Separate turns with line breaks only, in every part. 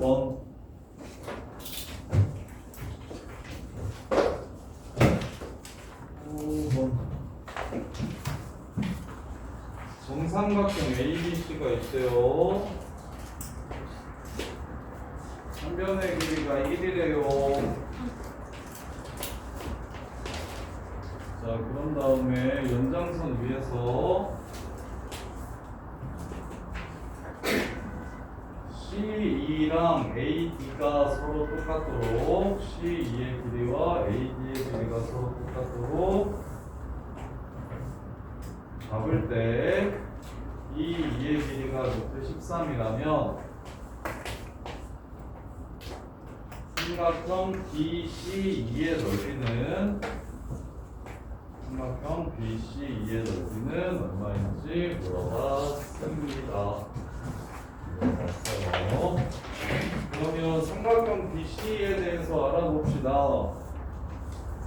5번. 정삼각형 ABC가 있대요. 한 변의 길이가 1이래요. 자, 그런 다음에 연장선 위에서 C2랑 AD가 서로 똑같도록 C2의 길이와 AD의 길이가 서로 똑같도록 잡을 때 이 2의 길이가 루트 13이라면 삼각형 BC2의 넓이는 얼마인지 물어봤습니다. 그러면 삼각형 BC에 대해서 알아봅시다.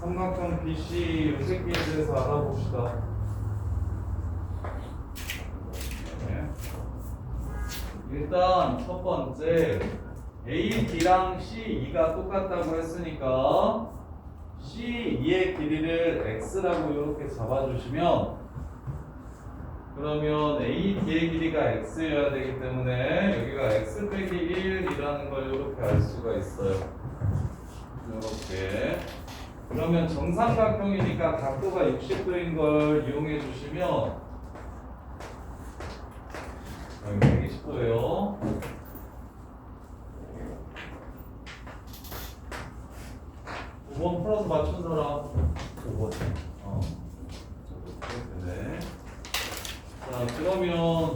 삼각형 BC 요 새끼에 대해서 알아봅시다. 일단 첫 번째 AD랑 C2가 똑같다고 했으니까 C2의 길이를 X라고 이렇게 잡아주시면 그러면 AD의 길이가 X여야 되기 때문에 여기가 X 빼기 1이라는 걸 이렇게 알 수가 있어요. 이렇게. 그러면 정삼각형이니까 각도가 60도인 걸 이용해 주시면 여기 120도예요. 원 플러스 맞춘 사람 5번. 네. 자, 그러면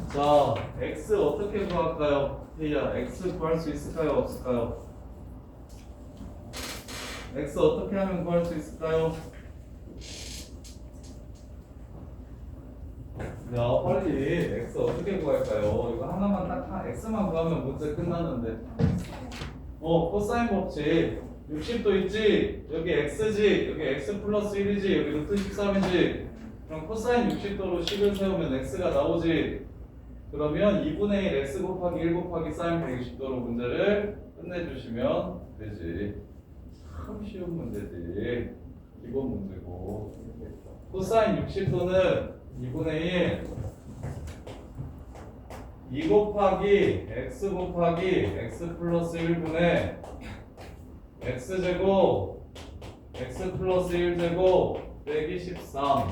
자, x 어떻게 구할까요? 태희야, x 구할 수 있을까요? 없을까요? x 어떻게 하면 구할 수 있을까요? 야, 빨리 x 어떻게 구할까요? 이거 하나만 딱 x만 구하면 문제 끝나는데. 코사인 법칙 60도 있지? 여기 x지? 여기 x 플러스 1이지? 여기 루트 13이지? 그럼 코사인 60도로 식을 세우면 x가 나오지? 그러면 2분의 1 x 곱하기 1 곱하기 사인 120도로 문제를 끝내주시면 되지. 참 쉬운 문제지. 기본 문제고. 코사인 60도는 2분의 1 2 곱하기 x 곱하기 x 플러스 1분의 x제곱 x 플러스 1제곱 빼기 13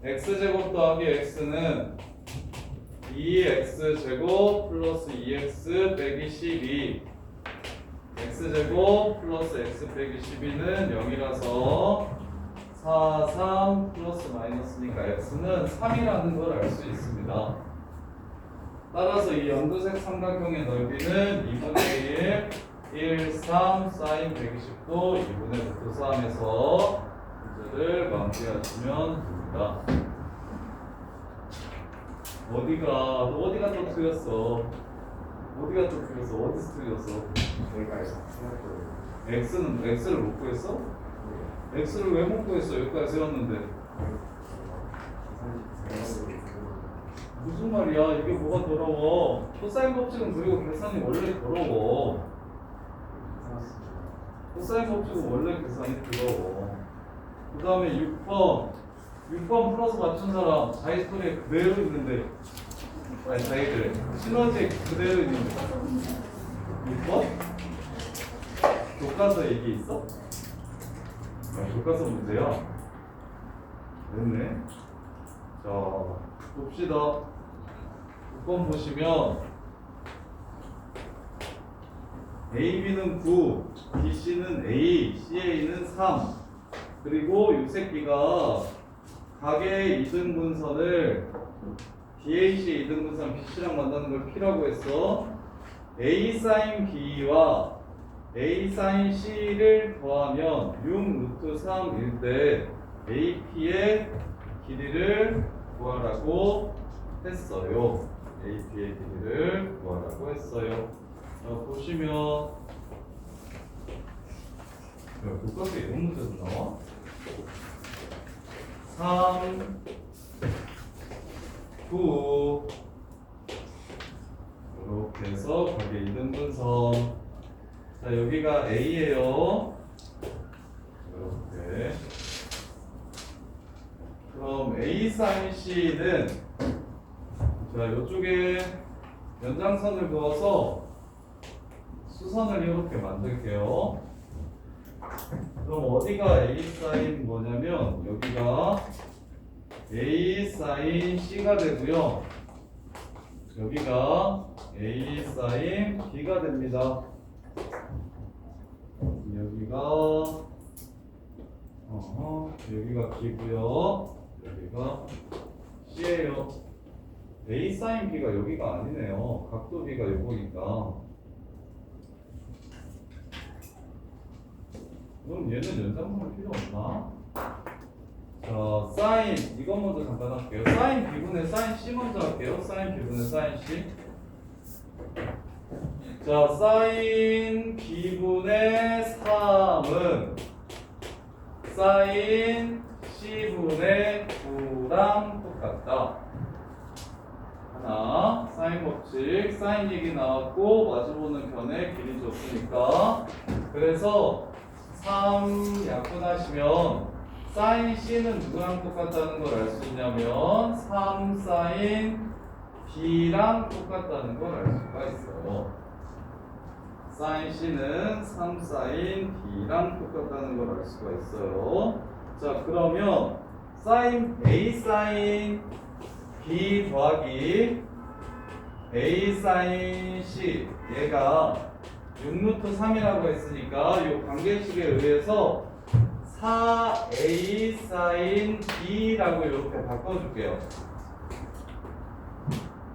x제곱 더하기 x는 2x제곱 플러스 2x 빼기 12 x제곱 플러스 x 빼기 12는 0이라서 4, 3 플러스 마이너스니까 x는 3이라는 걸 알 수 있습니다. 따라서 이 연두색 삼각형의 넓이는 2분의 1, 1, 3, 사인 120도 2분의 루트 3에서 문제를 마무리하시면 됩니다. 어디가 또 틀렸어? 어디가 또 틀렸어? 어디서 틀렸어?
여기까지
x를 못 구했어? x를 왜 못 구했어? 여기까지 세웠는데 무슨 말이야? 이게 뭐가 더러워? 코사인 법칙은 그리고 계산이 원래 더러워. 코사인 법칙은 원래 계산이 더러워. 그 다음에 6번 플러스 맞춘 사람 자이스토리에 그대로 있는데 아니 자이들 시너지에 그대로 있는데 6번? 교과서 얘기 있어? 교과서 문제야? 됐네. 자, 봅시다. 6번 보시면 AB는 9, BC는 A, CA는 3 그리고 이 새끼가 각의 이등분선을 BAC의 이등분선 BC랑 만나는 걸 P라고 했어. A sin B와 A sin C를 더하면 6 루트 3일 때 AP의 길이를 구하라고 했어요. AP의 길이를 구하라고 했어요. 자, 보시면 교과서에 이런 문제도 나와? 3, 9 이렇게 해서 가게 이등분선. 자, 여기가 A예요. 이렇게. 그럼 A 사인 C는 자, 이쪽에 연장선을 그어서 수선을 이렇게 만들게요. 그럼 어디가 A 사인 뭐냐면 여기가 A 사인 C가 되고요. 여기가 A 사인 B가 됩니다. 여기가 B고요. 여기가 C예요. A 사인 B가 여기가 아니네요. 각도 B가 요거니까. 그럼 얘는 연장선을 필요 없나? 자, 사인 이거 먼저 잠깐 할게요. 사인 B분의 사인 C 먼저 할게요. 사인 B분의 사인 C. 자, 사인 B분의 3은 사인 C분의 9랑 똑같다. 하나, 사인 법칙, 사인 얘기 나왔고 마주보는 변의 길이 줬으니까 그래서 3 약분하시면 사인 C는 누구랑 똑같다는 걸 알 수 있냐면 3 사인 B랑 똑같다는 걸 알 수가 있어요. 사인 C는 3 사인 B랑 똑같다는 걸 알 수가 있어요. 자, 그러면 사인 A 사인 B 더하기 A 사인 C 얘가 6루트 3이라고 했으니까 이 관계식에 의해서 4A 사인 B라고 이렇게 바꿔줄게요.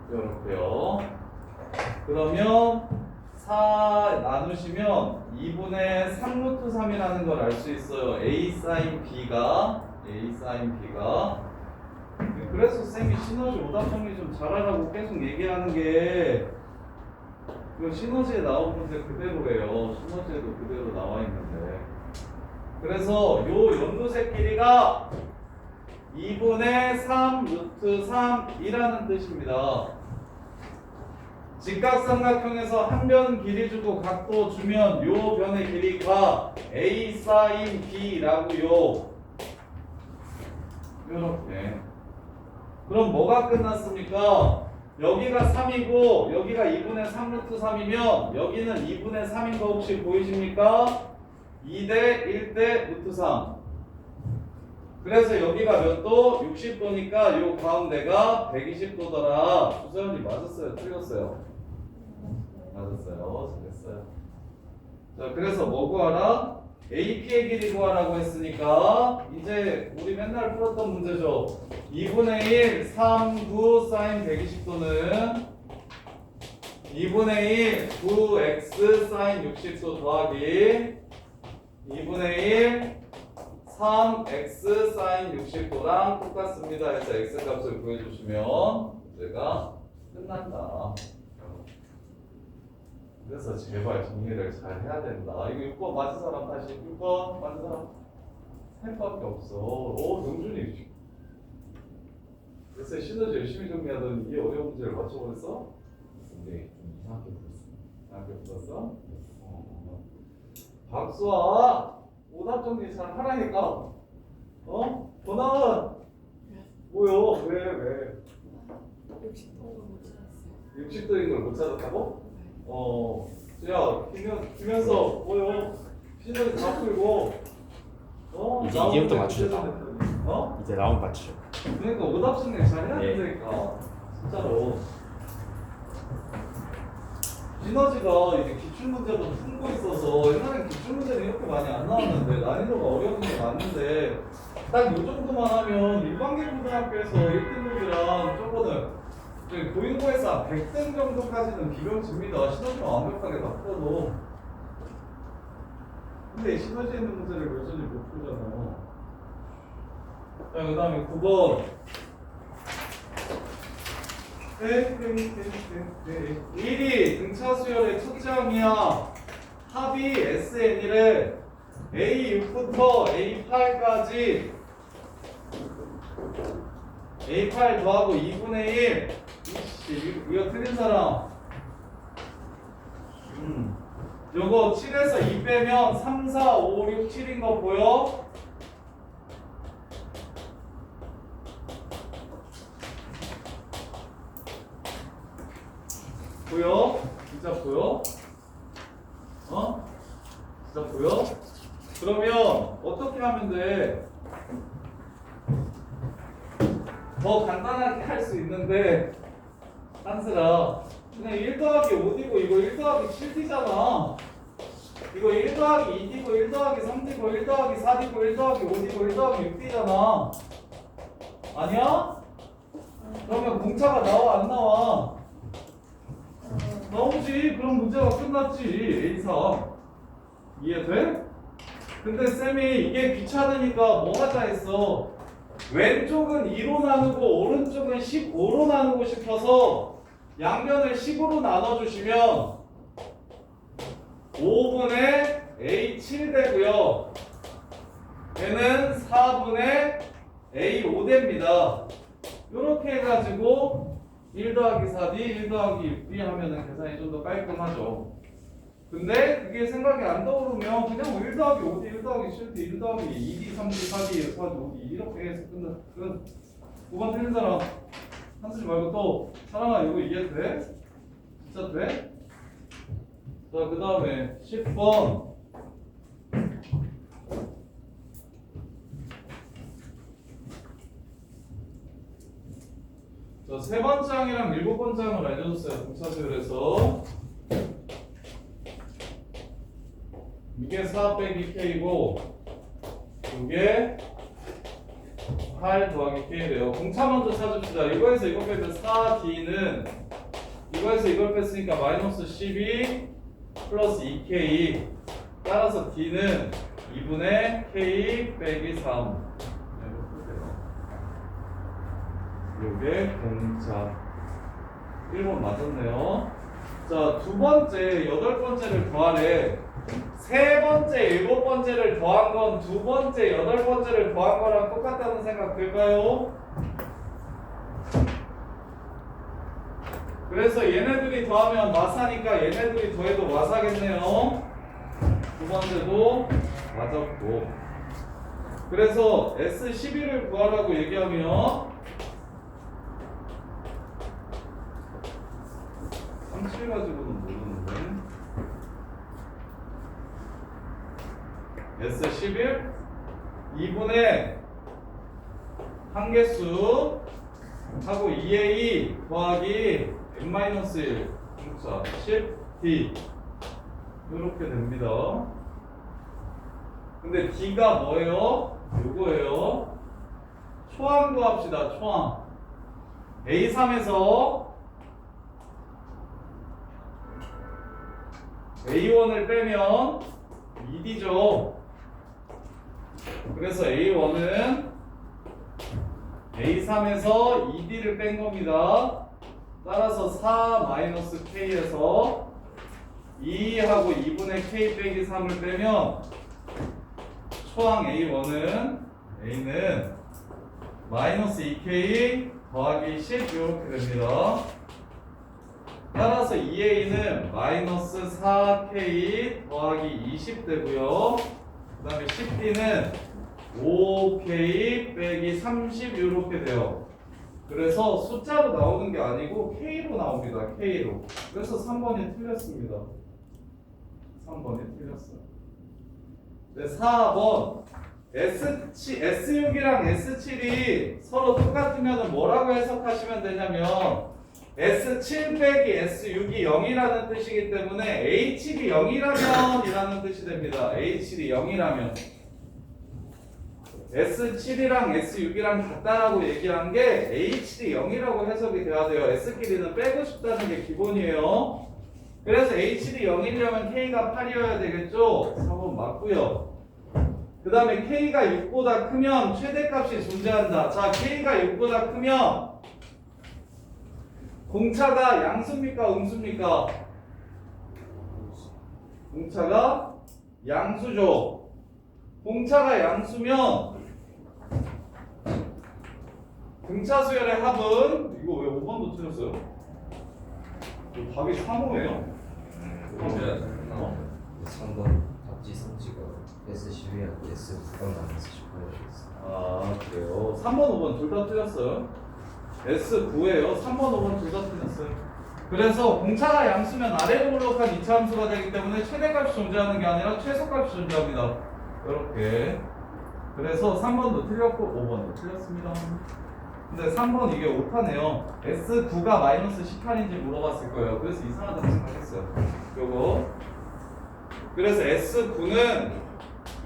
이렇게요. 그러면 4 나누시면 2분의 3루트 3이라는 걸 알 수 있어요. A 사인 B가 그래서 쌤이 시너지 오답 정리 좀 잘하라고 계속 얘기하는 게 그 시너지에 나온 문제 그대로예요. 시너지에도 그대로 나와 있는데 그래서 요 연두색 길이가 2분의 3 루트 3이라는 뜻입니다. 직각삼각형에서 한 변 길이 주고 각도 주면 요 변의 길이가 A 사인 B라고요. 이렇게. 그럼 뭐가 끝났습니까? 여기가 3이고 여기가 2분의 3 루트 3이면 여기는 2분의 3인 거 혹시 보이십니까? 2대 1대 루트 3. 그래서 여기가 몇 도? 60도니까 요 가운데가 120도더라. 주서연이 맞았어요? 틀렸어요? 맞았어요. 잘했어요. 자, 그래서 뭐 구하라? AP의 길이 구하라고 했으니까 이제 우리 맨날 풀었던 문제죠. 2분의 1 3 9 사인 120도는 2분의 1 9x 사인 60도 더하기 2분의 1 3x 사인 60도랑 똑같습니다. 해서 x 값을 구해주시면 문제가 끝난다. 그래서 제발 정리를 잘 해야 된다. 이거 6번 맞은 사람 다시 6번 맞은 사람 3밖에 없어. 오, 영준이. 그래서 시너지 열심히 정리하던 이 어려운 문제를 맞춰버렸어?
근데 좀 이상하게 보였어.
이상하게 풀었어? 박수아! 오답 정리 잘 하라니까. 어? 전화은 뭐요? 왜?
60도가 못 찾았어요.
60도인 걸 못 찾았다고? 야, 김현석 뭐요? 시너지 다 풀고.
이제 이제부터 맞추자.
어?
이제 라운드 맞추죠.
그러니까 오답 정리 잘 해야
네.
된다니까. 진짜로. 시너지가 이제 기출문제도 풀고 있어서 옛날엔 기출문제는 이렇게 많이 안 나왔는데 난이도가 어려운 게 많은데 딱 요 정도만 하면 일반계고등학교에서 1등급이랑 저거는 고인고에서 100등 정도까지는 비벼집니다. 시너지만 완벽하게 다 풀어도. 근데 시너지 있는 문제를 여전히 못 풀잖아. 자, 그 다음에 9번. 1이 등차 수열의 첫째 항이야. 합이 SN이래. A6부터 A8까지 A8 더하고 2분의 1. 이씨, 이거 틀린 사람. 요거 7에서 2 빼면 3, 4, 5, 6, 7인 거 보여? 보여? 진짜 보여? 어? 진짜 보여? 그러면 어떻게 하면 돼? 더 간단하게 할 수 있는데 한슬아 그냥 1 더하기 5D고 이거 1 더하기 7D잖아. 이거 1 더하기 2D고 1 더하기 3D고 1 더하기 4D고 1 더하기 5D고 1 더하기 6D잖아. 아니야? 그러면 공차가 나와 안 나와? 나오지. 그럼 문제가 끝났지. A3 이해돼? 근데 쌤이 이게 귀찮으니까 뭐 하자 했어. 왼쪽은 2로 나누고 오른쪽은 15로 나누고 싶어서 양면을 10으로 나눠주시면 5분의 A7 되고요. 얘는 4분의 A5 됩니다. 이렇게 해가지고 1 더하기 4D, 1 더하기 6D 하면은 계산이 좀 더 깔끔하죠. 근데 그게 생각이 안 떠오르면 그냥 1 더하기 5D, 1 더하기 7D, 1 더하기 2D, 3D, 4D, 4D, 5D 이렇게 해서 끝나. 그건 9번 틀린 사람 한수지 말고 또 사랑아 이거 이해돼? 진짜 돼? 자, 그 다음에 10번 자, 3번 장이랑 7번 장을 알려줬어요. 동사조율에서 이게 4 빼기 K고 이게 8 더하기 K래요. 공차 먼저 찾읍시다. 이거에서 이거 빼면 4D는 이거에서 이걸 뺐으니까 마이너스 12 플러스 2K 따라서 D는 2분의 K 빼기 3 요게 공차 1번 맞았네요. 자, 두 번째 8번째를 더하래. 세 번째 7번째를 더한 건 두 번째 8번째를 더한 거랑 똑같다는 생각 들까요? 그래서 얘네들이 더하면 마사니까 얘네들이 더해도 마사겠네요. 두 번째도 맞았고. 그래서 S11을 구하라고 얘기하면 37 가지고는 모르는데 S11 2분의 한개수 하고 2A 더하기 n-1 공차 10D 이렇게 됩니다. 근데 D가 뭐예요? 요거예요. 초항 구합시다. 초항 A3에서 A1을 빼면 2D죠. 그래서 A1은 A3에서 2D를 뺀 겁니다. 따라서 4-K에서 2하고 2분의 K 빼기 3을 빼면 초항 A는 마이너스 2K 더하기 10 이렇게 됩니다. 따라서 2A는 마이너스 4K 더하기 20 되고요. 그 다음에 10D는 5K 빼기 30 이렇게 돼요. 그래서 숫자로 나오는 게 아니고 K로 나옵니다. K로. 그래서 3번이 틀렸습니다. 3번이 틀렸어요. 네, 4번 S6이랑 S7이 서로 똑같으면 뭐라고 해석하시면 되냐면 S7 빼기 S6이 0이라는 뜻이기 때문에 H7이 0이라면 이라는 뜻이 됩니다. H7이 0이라면 S7이랑 S6이랑 같다라고 얘기한 게 H7이 0이라고 해석이 돼야 돼요. S끼리는 빼고 싶다는 게 기본이에요. 그래서 H7이 0이려면 K가 8이어야 되겠죠? 4번 맞고요. 그 다음에 K가 6보다 크면 최대값이 존재한다. 자, K가 6보다 크면 공차가 양수입니까? 음수입니까? 공차가 양수죠. 공차가 양수면 등차수열의 합은 이거 왜 5번도 틀렸어요? 이거 답이 3호예요. 어?
3번 답지 성지가 S12하고 S9가 나눠서 18이었어.
아 그래요. 3번 5번 둘 다 틀렸어요. S9예요. 3번 5번 둘 다 틀렸어요. 그래서 공차가 양수면 아래로 올라간 이차 함수가 되기 때문에 최대값이 존재하는 게 아니라 최소값이 존재합니다. 이렇게. 그래서 3번도 틀렸고 5번도 틀렸습니다. 근데 3번 이게 오타네요. S9가 마이너스 18인지 물어봤을 거예요. 그래서 이상하다고 생각했어요. 요거. 그래서 S9는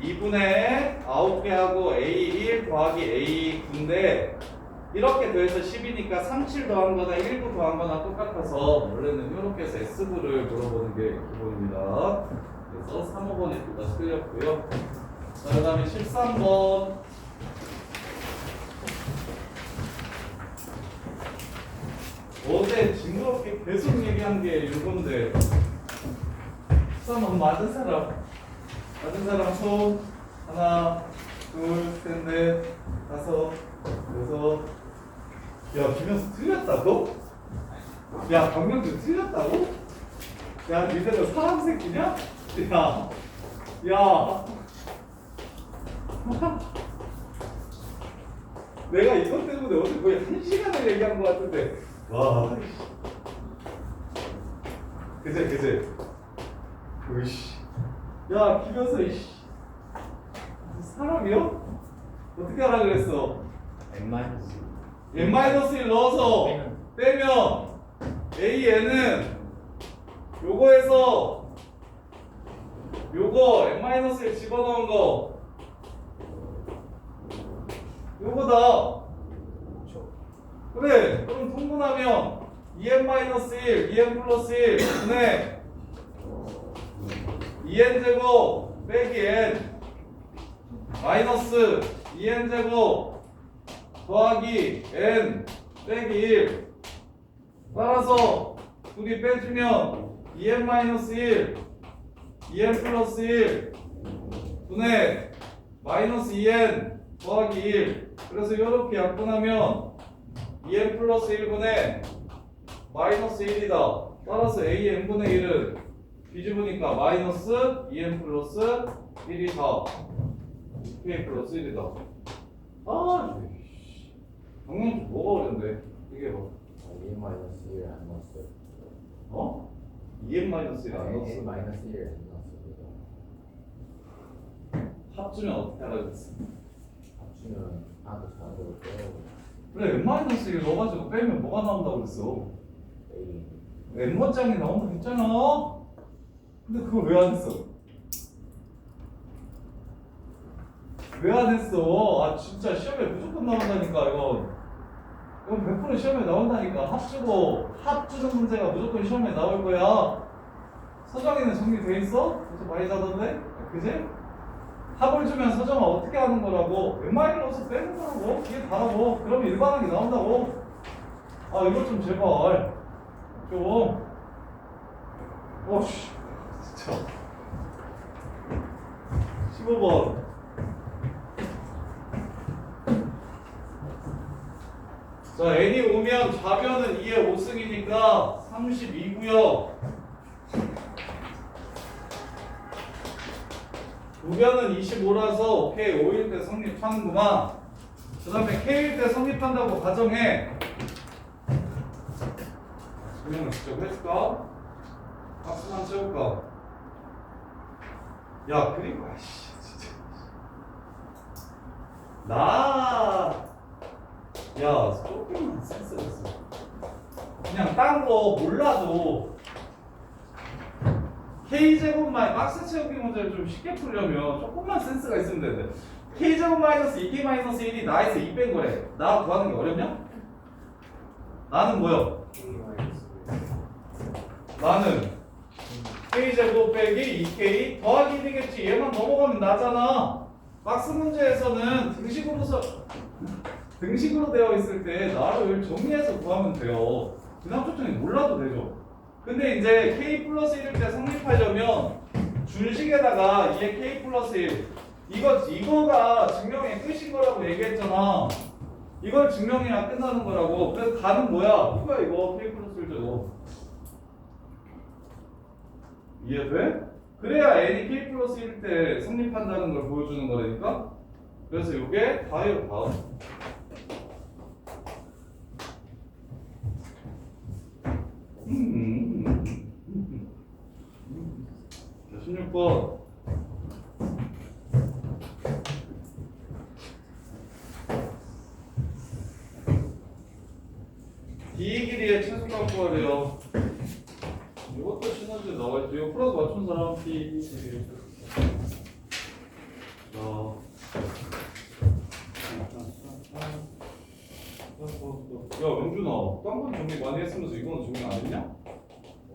2분의 9개 하고 A1 더하기 A9인데 이렇게 더해서 10이니까 37 더한 거나 19 더한 거나 똑같아서 원래는 이렇게 해서 S9를 물어보는 게 기본입니다. 그래서 3, 5번이 둘 다 틀렸고요. 자, 그 다음에 13번. 어제 징그럽게 계속 얘기한 게 이건데 13번 맞은 사람 손 하나 둘셋넷 다섯 여섯. 야 김현수 틀렸다고? 야 박명수 틀렸다고? 야 니네가 사람 새끼냐? 야 내가 이것 때문에 어제 거의 1시간을 얘기한 것 같은데 와 그제 으이씨 야 김현수 이씨 사람이요? 어떻게 하라 그랬어? n-1 넣어서 빼면 AN은 요거에서 요거 n-1 집어넣은 거 요거다. 그래 그럼 통분하면 2n-1 2n 플러스 1 분의 2n 제곱 빼기 n 마이너스 2n 제곱 더하기 n 빼기 1 따라서 둘이 빼주면 2n-1 2n 플러스 1 분의 마이너스 2n 더하기 1 그래서 이렇게 약분하면 2n 플러스 1분의 마이너스 1이다. 따라서 an분의 1은 뒤집으니까 마이너스 2n 플러스 1이 4 k 플러스 1이다. 아 방금 뭐가 어렵네. 이게 뭐
2n-1을 안 넣었어요.
어? 2n-1을 안 넣었어.
n-1을 안 넣었어요.
합주면 어떻게 하라겠어?
합치면 하나도 작아도 빼고
그래 n-1 넣어가지고 빼면 뭐가 나온다고 그랬어?
A
n번장이 나온다고 했잖아. 근데 그걸 왜 안 했어? 왜 안 했어? 아 진짜 시험에 무조건 나온다니까 이건 100% 시험에 나온다니까. 합주는 문제가 무조건 시험에 나올 거야. 서정이는 정리돼 있어? 그래서 많이 자던데? 그지? 합을 주면 서정아 어떻게 하는 거라고? n-1을 넣어서 빼는 거라고? 이게 다라고. 그러면 일반하게 나온다고. 아 이거 좀 제발 좀 어씨 진짜 15번 자 n이 오면 좌변은 2의 5승이니까 32고요 우변은 25라서 오케이 5일 때 성립하는구만. 그 다음에 K일 때 성립한다고 가정해. 그냥 직접 해줄까? 박수만 채울까? 야 그리고 아씨 진짜 야 조금만 센스가 있어. 그냥 딴 거 몰라도 K제곱만 박스 채우기 문제를 좀 쉽게 풀려면 조금만 센스가 있으면 되는데 K제곱 마이너스 2K 마이너스 1이 나에서 2 뺀 거래. 나 구하는 게 어렵냐? 나는 뭐야? 나는 K제곱 빼기 2K 더하기 1이겠지. 얘만 넘어가면 나잖아. 박스 문제에서는 등식으로 되어 있을 때 나를 정리해서 구하면 돼요. 그냥 초점이 몰라도 되죠. 근데 이제 K 플러스 1일 때 성립하려면 준식에다가 이게 K 플러스 1 이거가 증명의 끝인 거라고 얘기했잖아. 이걸 증명해야 끝나는 거라고. 그래서 가는 뭐야? 이거야 이거 K 플러스 1 저거 이해돼? 그래야 n이 k 플러스 1 때 성립한다는 걸 보여주는 거라니까? 그래서 이게 다예요, 다. 자, 16번. D 길이의 최소값 구하래요. 이것도 시너지 나와있죠. 이거 풀어서 맞춘 사람 D 길이. 야, 영준아, 딴 건 정리 많이 했으면서 이거는 정리 안 했냐?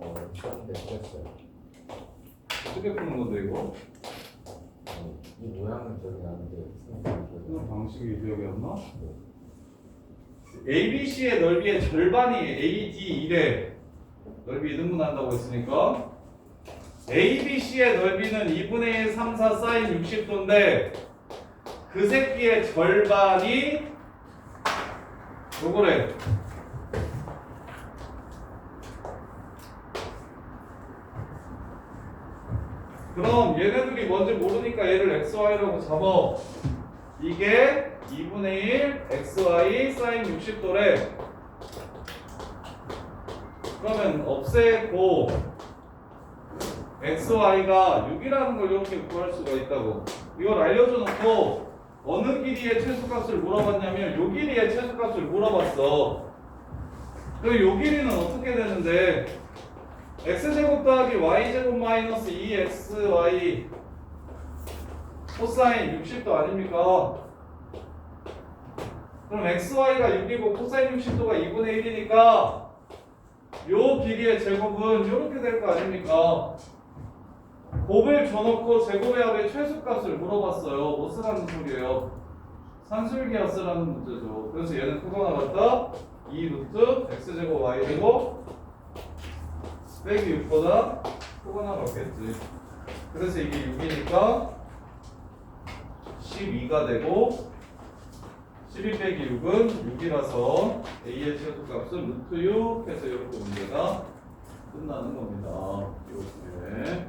했는데 그랬어요.
어떻게 푸는 건데 이거?
이 모양은 기억이 나는데
푸는 방식이 기억이 안 나? ABC의 넓이의 절반이 AD 1의 넓이 이등분한다고 했으니까 ABC의 넓이는 2분의 1, 3, 4 사인 60도인데 그 새끼의 절반이 요거래. 그럼 얘네들이 뭔지 모르니까 얘를 XY라고 잡아. 이게 2분의 1 XY 사인 60도래. 그러면 없애고 XY가 6이라는 걸 이렇게 구할 수가 있다고. 이걸 알려줘 놓고 어느 길이의 최소값을 물어봤냐면 요 길이의 최소값을 물어봤어. 그럼 요 길이는 어떻게 되는데 x제곱 더하기 y제곱 마이너스 2xy 코사인 60도 아닙니까? 그럼 xy가 6이고 코사인 60도가 2분의 1이니까 요 길이의 제곱은 이렇게 될 거 아닙니까? 곱을 줘놓고 제곱의 합의 최소값을 물어봤어요. 뭐 쓰라는 소리예요? 산술기하 쓰라는 문제죠. 그래서 얘는 표가 나갔다 2 루트 x제곱 y제곱 빼기 6보다 표가 나갔겠지. 그래서 이게 6이니까 12가 되고 12 빼기 6은 6이라서 a의 최소값은 루트 6 해서 이렇게 문제가 끝나는 겁니다. 이렇게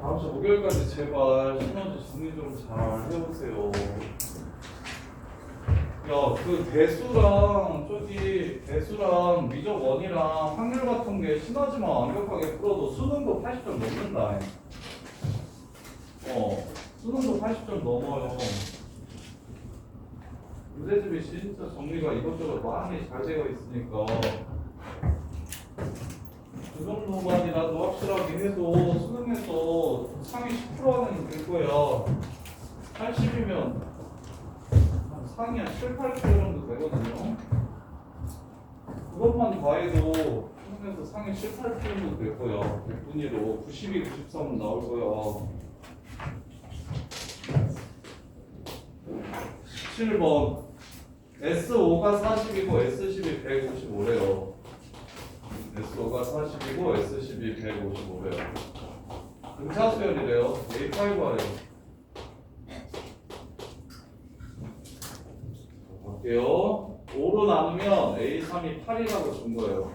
다음 주 목요일까지 제발 시너지 정리 좀 잘 해보세요. 야, 그 대수랑 대수랑 미적 원이랑 확률 같은 게 시너지만 완벽하게 풀어도 수능도 80점 넘는다. 수능도 80점 넘어요. 문제집이 진짜 정리가 이것저것 많이 잘 되어 있으니까 그 정도만이라도 확실하게 해도 수능에서 상위 10%안에는 될 거야. 80이면 상위 한 7, 8% 정도 되거든요. 그것만 봐해도 수능에서 상위 7, 8% 정도 될 거야. 100분위로 92, 93은 나올 거야. 17번 S5가 40이고 S10이 155래요. S5가 40이고 S10이 155래요. 등차수열이래요. A5 하래요. 볼게요. 5로 나누면 A3이 8이라고 준 거예요.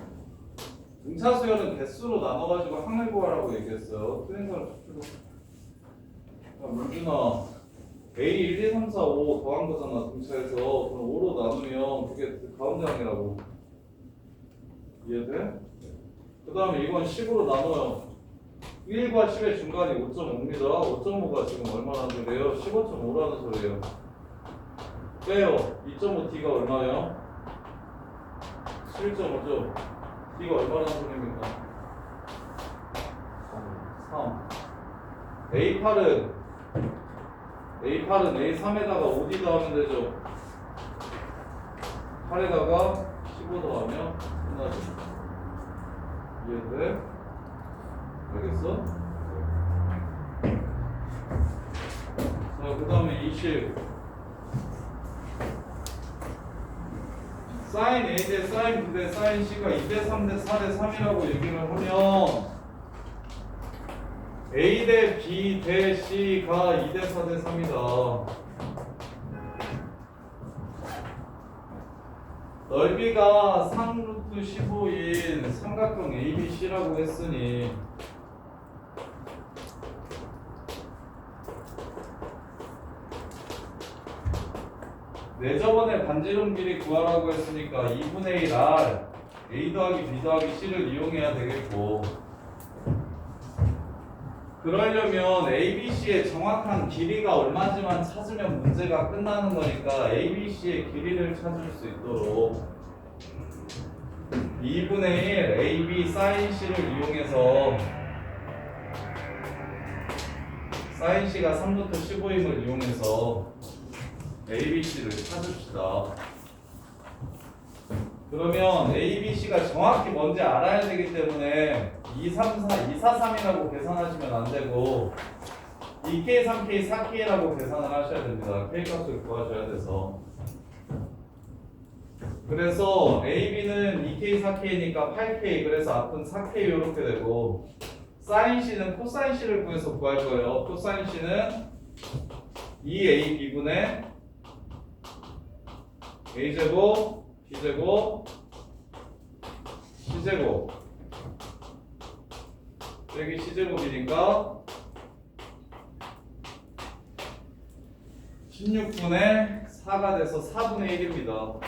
등차수열은 개수로 나눠가지고 확률 구하라고 얘기했어요. 틀린 사람 척추로. 자, 물준아. A 1, 2, 3, 4, 5 더한 거잖아. 등차에서. 그럼 5로 나누면 그게 그 가운데 항이라고. 이해돼? 그 다음에 이건 10으로 나눠요. 1과 10의 중간이 5.5입니다. 5.5가 지금 얼마라는 소리예요? 15.5라는 소리예요. 빼요. 2.5t가 얼마예요? 7.5죠. t가 얼마라는 소리입니까? 3. A8은 A3에다가 5D 더하면 되죠. 8에다가 15 더하면 끝나죠. 이해돼? 알겠어? 자, 그 다음에 20. 사인 A 대 사인 B 대 사인 C가 2대 3 대 4 대 3이라고 얘기를 하면 A 대 B 대 C가 2대 4 대 3이다. 넓이가 3루트 15인 삼각형 ABC라고 했으니 내 저번에 반지름 길이 구하라고 했으니까 2분의 1 R A 더하기 B 더하기 C를 이용해야 되겠고, 그러려면 ABC의 정확한 길이가 얼마인지만 찾으면 문제가 끝나는 거니까 ABC의 길이를 찾을 수 있도록 2분의 1 AB sin C를 이용해서 sin C가 3루트 15임을 이용해서 ABC를 찾읍시다. 그러면 ABC가 정확히 뭔지 알아야 되기 때문에 2, 3, 4, 2, 4, 3이라고 계산하시면 안 되고 2K, 3K, 4K라고 계산을 하셔야 됩니다. K 값을 구하셔야 돼서. 그래서 AB는 2K, 4K니까 8K, 그래서 앞은 4K 이렇게 되고, sin C는 코사인 C를 구해서 구할 거예요. 코사인 C는 2AB분의 A제곱, B제곱, C제곱 여기 C제곱이니까 16분의 4가 돼서 4분의 1입니다.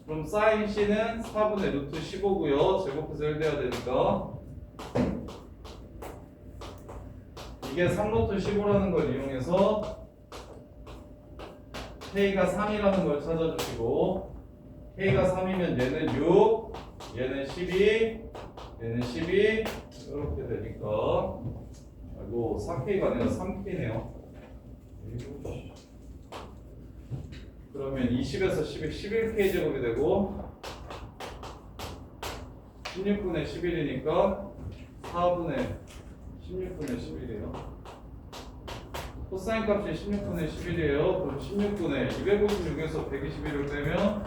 그럼 sin C는 4분의 루트 15고요. 제곱해서 1 돼야 되니까 이게 3루트 15라는 걸 이용해서 K가 3이라는 걸 찾아주시고, K가 3이면 얘는 6, 얘는 12, 얘는 12 이렇게 되니까, 아이고 4K가 아니라 3K네요. 그러면 20에서 12, 11K 제곱이 되고 16분의 11이니까 4분의 16분의 11이에요. 코사인 값이 16분의 11이에요. 그럼 16분의 256에서 121을 빼면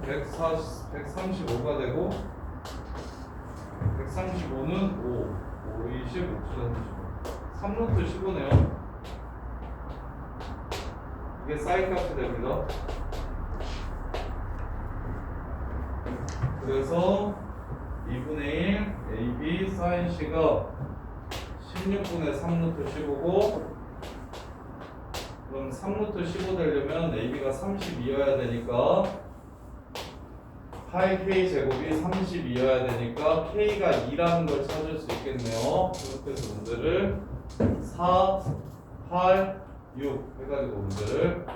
135가 되고 135는 5, 20, 5, 3루트 15네요. 이게 사인 값이 됩니다. 그래서 2분의 1 AB sin C가 16분의 3루트 15고, 그럼 3루트 15 되려면 AB가 32여야 되니까 8K 제곱이 32여야 되니까 K가 2라는 걸 찾을 수 있겠네요. 이렇게 해서 문제를 4, 8, 6 해가지고 문제를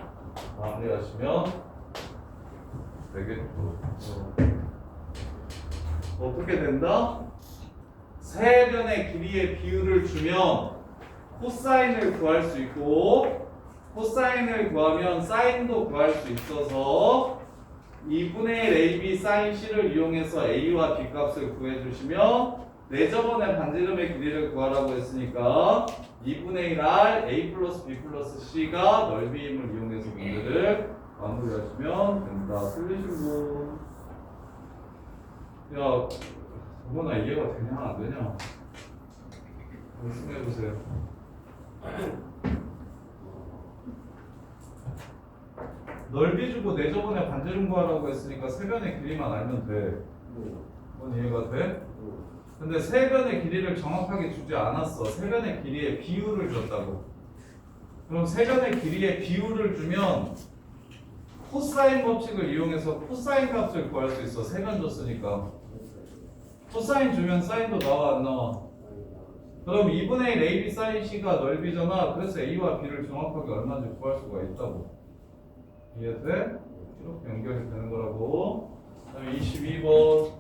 마무리하시면 되겠죠. 어떻게 된다? 세 변의 길이의 비율을 주면 코사인을 구할 수 있고, 코사인을 구하면 사인도 구할 수 있어서 2분의 1 AB sin C를 이용해서 A와 B 값을 구해주시면, 내 저번에 반지름의 길이를 구하라고 했으니까 2분의 1 R A 플러스 B 플러스 C가 넓이임을 이용해서 문제를 마무리하시면 됩니다. 틀리신 분? 야, 정원아 이해가 되냐 안 되냐? 말씀해보세요. 넓이 주고 내 저번에 반지름 구하라고 했으니까 세 변의 길이만 알면 돼. 그건 이해가 돼? 근데 세 변의 길이를 정확하게 주지 않았어. 세 변의 길이의 비율을 줬다고. 그럼 세 변의 길이의 비율을 주면 코사인 법칙을 이용해서 코사인 값을 구할 수 있어. 세 변 줬으니까. 코사인 주면 사인도 나와 안 나와? 그럼 2분의 1 AB sin C가 넓이잖아. 그래서 A와 B를 정확하게 얼마인지 구할 수가 있다고. 이해돼? 이렇게 연결이 되는 거라고. 그다음에 22번.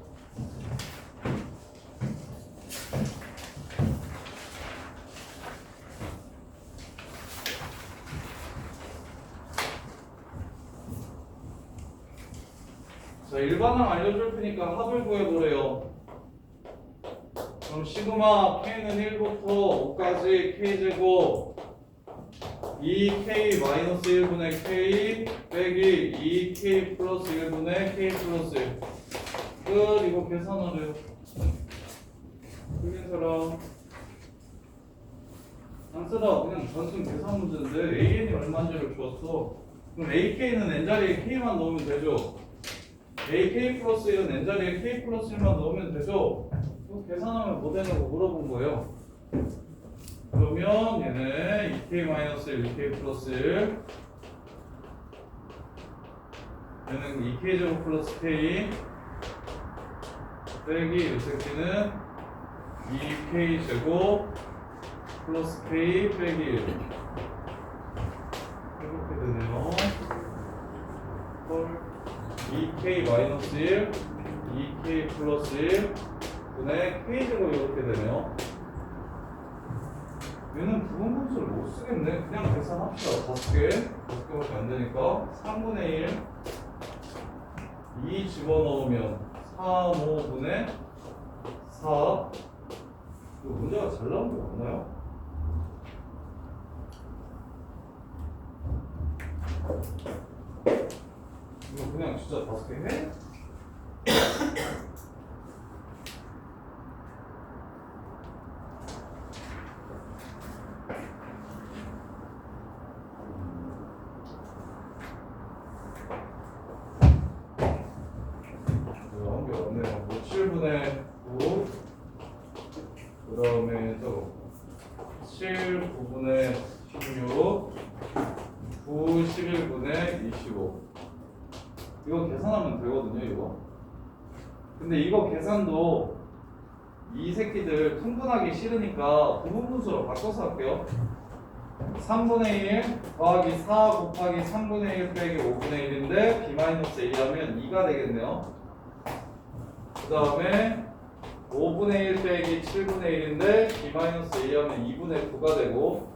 자, 일반항 알려줄 테니까 합을 구해보래요. 그럼 시그마 K는 1부터 5까지 K제곱 2K 마이너스 1분의 K 빼기 2K 플러스 1분의 K 플러스 1 끝. 이거 계산하래요. 틀린 사람? 안 쓰라. 그냥 단순 계산 문제인데 AN이 얼마인지를 주었어. 그럼 AK는 n자리에 K만 넣으면 되죠. AK 플러스 1은 n자리에 K 플러스 1만 넣으면 되죠. 이거 계산하면 뭐 되는 거 물어본 거예요. 그러면 얘는 2K 마이너스 1, 2K 플러스 1 얘는 2K 제곱 플러스 K 빼기 이 새끼는 2K 제곱 플러스 K 빼기 1 이렇게 되네요. 헐 2K 마이너스 1 2K 플러스 1 분의 K 제곱 이렇게 되네요. 얘는 부분분수를 못 쓰겠네. 그냥 계산합시다. 5개밖에 안 되니까 3분의 1 2 집어넣으면 3, 5분의 4 이거 문제가 잘 나온 게 맞나요? 이거 그냥 진짜 5개 해? 나온 게 없네요. 뭐 7분의 9 그 다음에 또 7, 9분의 16 9, 11분의 25 이거 계산하면 되거든요 이거. 근데 이거 계산도 이 새끼들 통분하기 싫으니까 부분분수로 바꿔서 할게요. 3분의 1 더하기 4 곱하기 3분의 1 빼기 5분의 1인데 b-a 하면 2가 되겠네요. 그 다음에 5분의 1 빼기 7분의 1인데 b-a 하면 2분의 9가 되고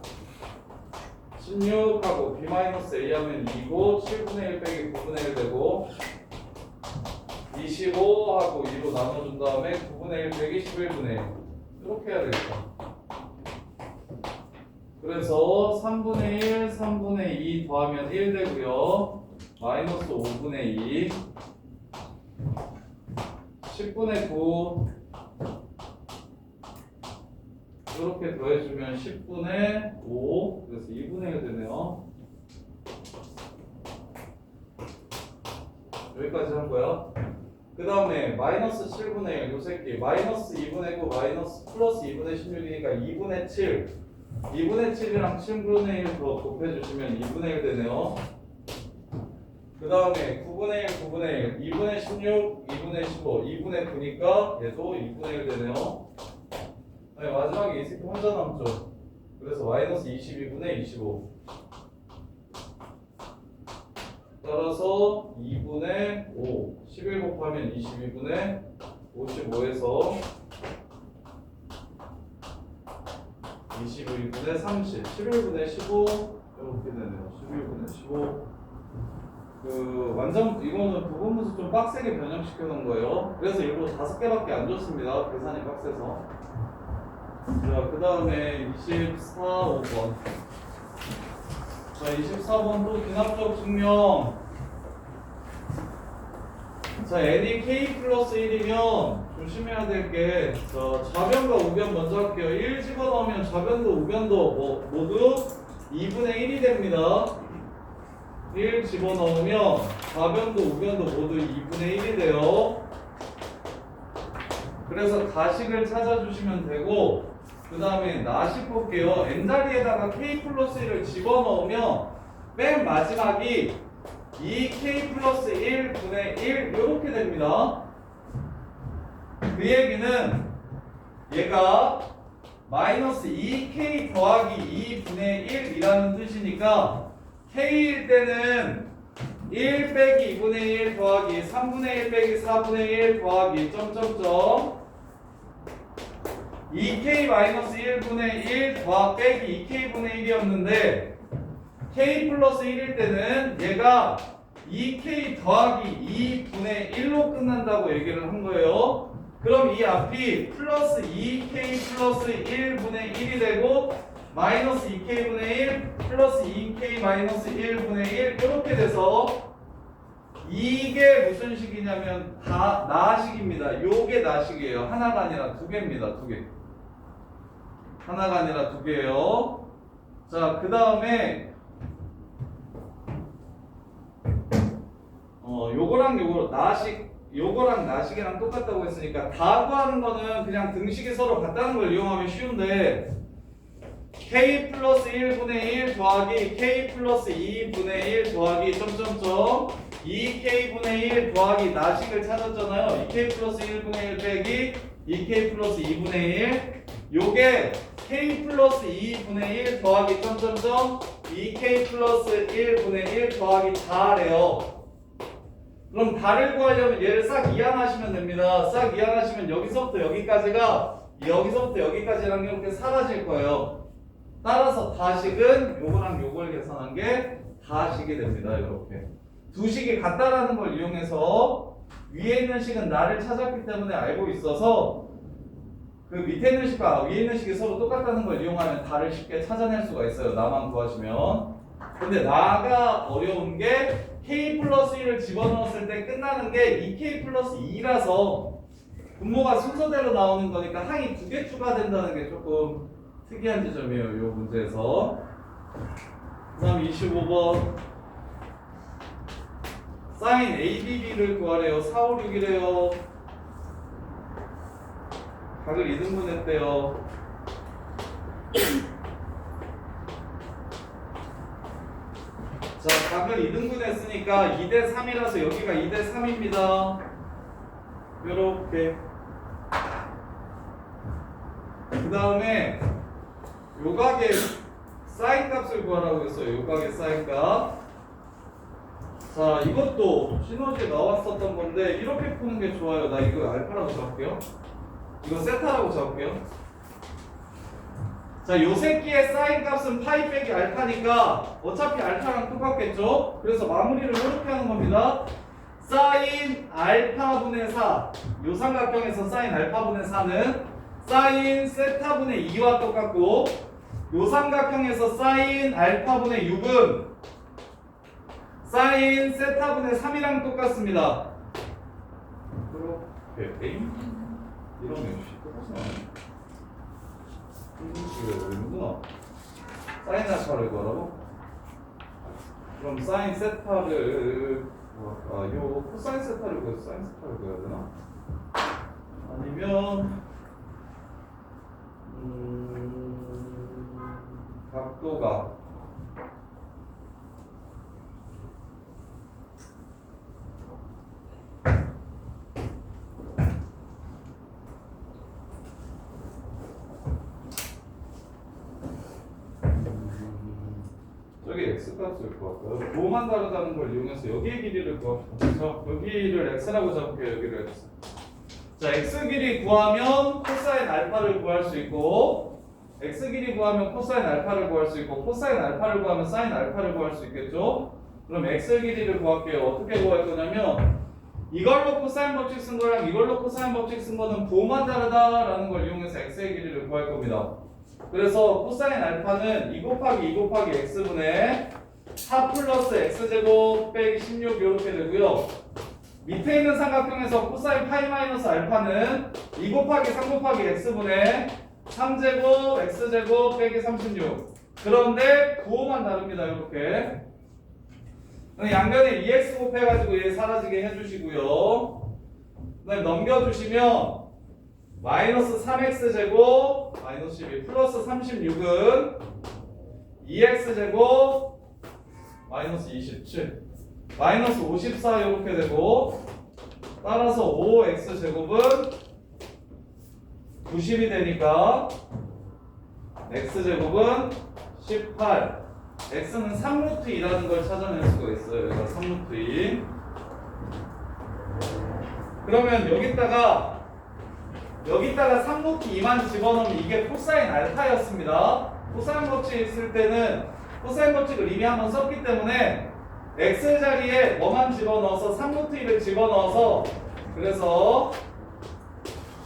16하고 b-a 하면 2고 7분의 1 빼기 9분의 1 되고 25하고 2로 나눠준 다음에 9분의 1 빼기 11분의 1 이렇게 해야 되겠다. 그래서 3분의 1, 3분의 2 더하면 1 되고요. 마이너스 5분의 2 10분의 9 이렇게 더해주면 10분의 5 그래서 2분의 1 되네요. 여기까지 한 거야. 그 다음에 마이너스 7분의 1 요 새끼 마이너스 2분의 9 마이너스 플러스 2분의 16이니까 2분의 7 2분의 7이랑 7분의 1 더 곱해주시면 2분의 1 되네요. 그 다음에 9분의 1, 9분의 1 2분의 16, 2분의 15 2분의 9니까 얘도 2분의 1 되네요. 아니, 마지막에 이 새끼 혼자 남죠. 그래서 마이너스 22분의 25 따라서 2분의 5 11 곱하면 22분의 55에서 22분의 30 11분의 15 이렇게 되네요. 11분의 15 그 완전 이거는 부분분수 좀 빡세게 변형시켜 놓은 거예요. 그래서 일부러 5개밖에 안 줬습니다. 계산이 빡세서. 자, 그 다음에 24, 5번. 자, 24번도 기납적 증명. 자, n이 k 플러스 1이면 조심해야 될 게, 자, 좌변과 우변 먼저 할게요. 1 집어넣으면 좌변도 우변도 모두 2분의 1이 됩니다. 1 집어넣으면 좌변도 우변도 모두 2분의 1이 돼요. 그래서 가식을 찾아주시면 되고, 그 다음에 나식 볼게요. n자리에다가 k 플러스 1을 집어넣으면 맨 마지막이 2k 플러스 1분의 1 이렇게 됩니다. 그 얘기는 얘가 마이너스 2k 더하기 2분의 1이라는 뜻이니까 k일 때는 1 빼기 2분의 1 더하기 3분의 1 빼기 4분의 1 더하기 점점점 2k 마이너스 1분의 1 더하 빼기 2k분의 1이었는데 k 플러스 1일 때는 얘가 2k 더하기 2분의 1로 끝난다고 얘기를 한 거예요. 그럼 이 앞이 플러스 2k 플러스 1분의 1이 되고 마이너스 2k분의 1 플러스 2k 마이너스 1분의 1 이렇게 돼서 이게 무슨 식이냐면 다 나식입니다. 요게 나식이에요. 하나가 아니라 두 개입니다. 두 개. 하나가 아니라 두 개예요. 자, 그 다음에 요거랑 요거 요거랑 나식이랑 똑같다고 했으니까 다 구하는 거는 그냥 등식이 서로 같다는 걸 이용하면 쉬운데 k 플러스 1분의 1 더하기 k 플러스 2분의 1 더하기 점점점 2k분의 1 더하기 나식을 찾았잖아요. 2k 플러스 1분의 1 빼기 2k 플러스 2분의 1 요게 k 플러스 2분의 1 더하기 점점점 2k 플러스 1분의 1 더하기 4래요. 그럼 다를 구하려면 얘를 싹 이항하시면 됩니다. 싹 이항하시면 여기서부터 여기까지가 여기서부터 여기까지랑 이렇게 사라질 거예요. 따라서 다식은 요거랑 요걸 계산한 게 다식이 됩니다. 이렇게 두 식이 같다라는 걸 이용해서 위에 있는 식은 나를 찾았기 때문에 알고 있어서 그 밑에 있는 식과 위에 있는 식이 서로 똑같다는 걸 이용하면 다를 쉽게 찾아낼 수가 있어요. 나만 구하시면. 근데 나가 어려운 게 k 플러스 1을 집어넣었을 때 끝나는 게 2k 플러스 2라서 분모가 순서대로 나오는 거니까 항이 두 개 추가된다는 게 조금 특이한 지점이에요. 이 문제에서. 그 다음 25번 사인 ABB를 구하래요. 4, 5, 6이래요. 각을 2등분 했대요. 자, 각을 2등분 했으니까 2대 3이라서 여기가 2대 3입니다. 요렇게. 그 다음에 요각의 사인 값을 구하라고 했어요. 요각의 사인 값. 자, 이것도 시너지에 나왔었던 건데 이렇게 푸는 게 좋아요. 나 이거 알파라고 잡을게요. 이거 세타라고 잡을게요. 자, 요 새끼의 사인 값은 파이 빼기 알파니까 어차피 알파랑 똑같겠죠? 그래서 마무리를 이렇게 하는 겁니다. 사인 알파분의 4. 요 삼각형에서 사인 알파분의 4는 사인 세타분의 2와 똑같고 요 삼각형에서 사인 알파분의 6은 사인 세타분의 3이랑 똑같습니다. 그렇게 이런 게 똑같이 나와요. 이게 어디구나. 사인 알파를 구하라고? 그럼 사인 세타를 요 코사인 세타를 구해서 사인 세타를 구해야 되나? 아니면 각도가 저기 x값을 구할까요? 뭐만 다르다는 걸 이용해서 여기의 길이를 구합시다. 여기를 x라고 잡을게요. 여기를 x. 자, x 길이 구하면 코사인 알파를 구할 수 있고 x 길이 구하면 코사인 알파를 구할 수 있고 코사인 알파를 구하면 사인 알파를 구할 수 있겠죠? 그럼 x 길이를 구할게요. 어떻게 구할 거냐면 이걸로 코사인 법칙 쓴 거랑 이걸로 코사인 법칙 쓴 거는 부호만 다르다라는 걸 이용해서 x의 길이를 구할 겁니다. 그래서 코사인 알파는 2 곱하기 2 곱하기 x분의 4 플러스 x제곱 빼기 16 이렇게 되고요. 밑에 있는 삼각형에서 코사인 파이 마이너스 알파는 2 곱하기 3 곱하기 x분의 3제곱 x제곱 빼기 36. 그런데 부호만 다릅니다. 이렇게 양변에 2x 곱해가지고 얘 사라지게 해주시고요. 그 다음에 넘겨주시면 마이너스 3x제곱 마이너스 12 플러스 36은 2x제곱 마이너스 27 마이너스 54 이렇게 되고 따라서 5x제곱은 90이 되니까 x제곱은 18 x는 3루트 2라는 걸 찾아낼 수가 있어요. 여기가 3루트 2 그러면 여기다가 3루트 2만 집어넣으면 이게 코사인 알파였습니다. 코사인 법칙 있을 때는 코사인 법칙을 이미 한번 썼기 때문에 x 자리에 뭐만 집어넣어서 3루트 2를 집어넣어서 그래서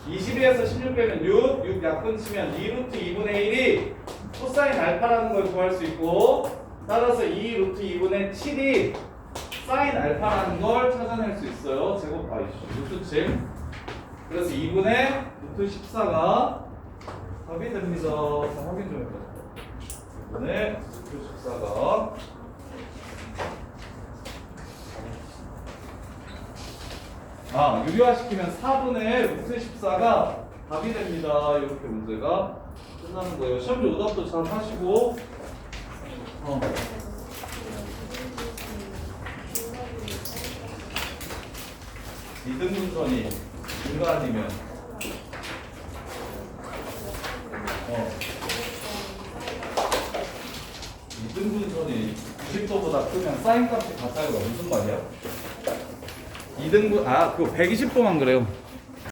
22에서 16 빼면 6 약분 치면 2루트 2분의 1이 코사인 알파라는 걸 구할 수 있고 따라서 2루트 2분의 7이 사인 알파라는 걸 찾아낼 수 있어요. 제곱 루트 7 그래서 2분의 루트 14가 답이 됩니다. 자, 확인 좀 해보세요. 2분의 루트 14가 유리화시키면 4분의 루트 14가 답이 됩니다. 이렇게 문제가 끝나는 거예요. 시험지 오답도 잘 하시고. 이등분선이 중간이면 이등분선이 90도보다 크면 사인 값이 같다는 거 무슨 말이야? 그거 120도만 그래요.